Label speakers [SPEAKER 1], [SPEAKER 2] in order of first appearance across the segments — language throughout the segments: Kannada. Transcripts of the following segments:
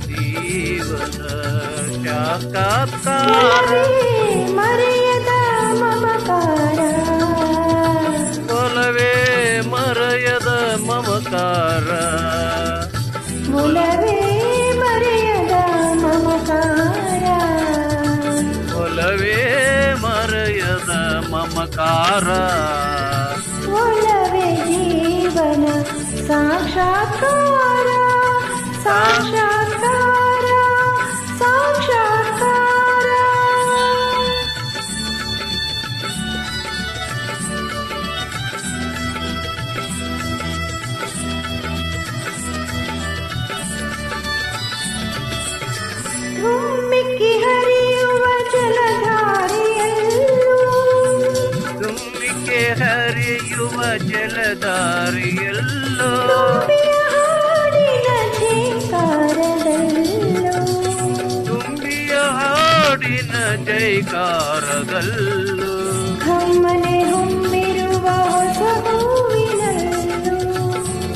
[SPEAKER 1] ಜೀವನ ಸಾಕ್ಷಾತ್ಕಾರ
[SPEAKER 2] ಮರೆಯದ ಮಮಕಾರ
[SPEAKER 1] ಒಲವೇ ಮರೆಯದ ಮಮಕಾರ
[SPEAKER 2] ಒಲವೇ ಮರೆಯದ ಮಮಕಾರ
[SPEAKER 1] ಒಲವೇ ಮರೆಯದ ಮಮಕಾರ
[SPEAKER 2] ಒಲವೇ ಜೀವನ ಸಾಕ್ಷಾತ್ಕಾರ ಸಾಕ್ಷಾತ್ಕಾರ ಸಾಕ್ಷಾತ್ಕಾರ ಧುಮ್ಮಿಕ್ಕಿ ಹರಿಯುವ ಜಲಧಾರಿಯಲ್ಲೂ
[SPEAKER 1] ಧುಮ್ಮಿಕೆ ಹರಿಯುವ ಜಲಧಾರಿಯಲ್ಲೋ ತುಂಬಿಯ ಹಾಡಿನ ಜೈಕಾರದಲ್ಲೂ
[SPEAKER 2] ಕಮ್ಮನೆ ಹೊಮ್ಮಿರುವ ಹೊಸ ಹೂವಿನಲ್ಲೂ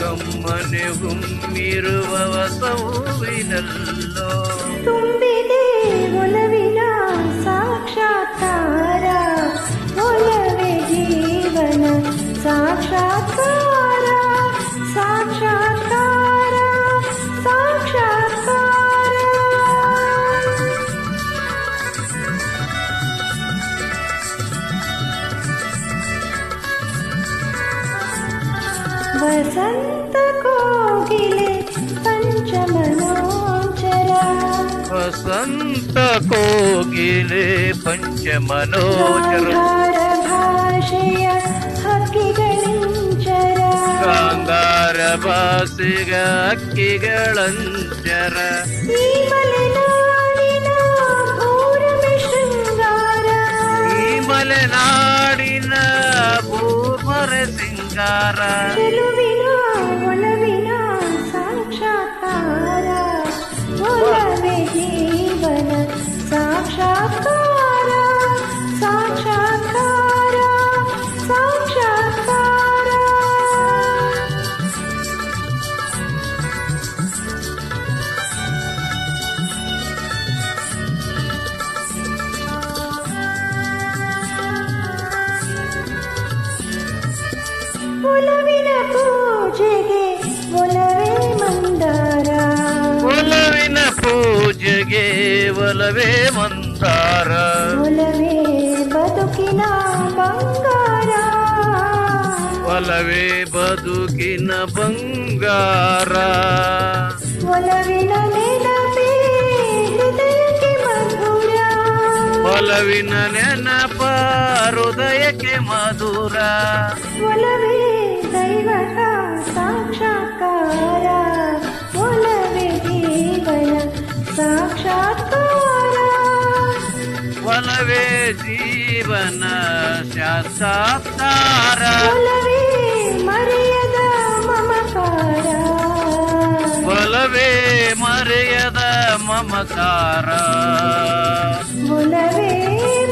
[SPEAKER 1] ಗಮ್ಮನೆ ಹುಮ್ಮಿರುವ ಹೊಸ ಹೂವಿನಲ್ಲೋ
[SPEAKER 2] ತುಂಬಿದೆ ಒಲವಿನ ಸಾಕ್ಷಾತ್ಕಾರ ಒಲವೇ ಜೀವನ ಸಾಕ್ಷಾತ್ಕಾರ ಸಾಕ್ಷಾತ್ಕಾರ ಸಾಕ್ಷಾತ್ಕಾರ ವಸಂತ ಕೋಗಿಲೆ ಪಂಚಮನೋಚರ
[SPEAKER 1] ವಸಂತ ಕೋಗಿಲೆ ಪಂಚಮನೋಚರ
[SPEAKER 2] ಭಾಷೆಯ ಹಕ್ಕಿಗಳಿಂಚರ
[SPEAKER 1] ಕಾಂಗಾರ ಭಾಷೆಗ ಅಕ್ಕಿಗಳಂಚರ
[SPEAKER 2] ಈ ಮಲೆನಾಡಿನ ಪೂರ್ವ ಶೃಂಗಾರ
[SPEAKER 1] ಈ ಮಲೆನಾಡಿನ ಭೂಮರ ಸಿಂಗಾರ
[SPEAKER 2] ಚೆಲುವಿನ ಒಲವಿನ ಸಾಕ್ಷಾತ್ಕಾರ ಒಲವೇ ಜೀವನ ಸಾಕ್ಷಾತ್ಕಾರ ಸಾಕ್ಷಾತ್ಕಾರ ಸಾಕ್ಷಾತ್ಕಾರ ಒಲವಿನ ಪೂಜೆಗೆ ಒಲವೇ ಮಂದಾರ
[SPEAKER 1] ಒಲವಿನ ಪೂಜೆಗೆ ಒಲವೇ ಮಂದಾರ
[SPEAKER 2] ಒಲವೇ ಬದುಕಿನ ಬಂಗಾರ
[SPEAKER 1] ಒಲವೇ ಬದುಕಿನ ಬಂಗಾರ
[SPEAKER 2] ಒಲವಿನ ನೆನಪೇ ಹೃದಯಕ್ಕೆ ಮಧುರ
[SPEAKER 1] ಒಲವಿನ ನೆನಪ ಹೃದಯಕ್ಕೆ ಮಧುರ
[SPEAKER 2] ಒಲವೇ ದೈವದ ಸಾಕ್ಷಾತ್ಕಾರ ಒಲವೇ ಜೀವನ ಸಾಕ್ಷಾತ್ಕಾರ
[SPEAKER 1] ಒಲವೇ ಜೀವನ ಸಾಕ್ಷಾತ್ಕಾರ
[SPEAKER 2] ಒಲವೇ ಮರೆಯದ ಮಮಕಾರ
[SPEAKER 1] ಒಲವೇ ಮರೆಯದ ಮಮಕಾರ
[SPEAKER 2] ಒಲವೇ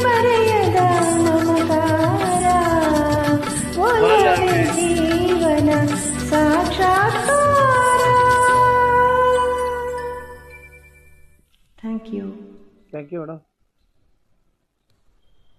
[SPEAKER 2] ಮರೆಯದ ಮಮಕಾರ ಒಲವೇ ಜೀವನ ಸಾಕ್ಷಾತ್ಕಾರ. Thank you
[SPEAKER 1] thank you madam.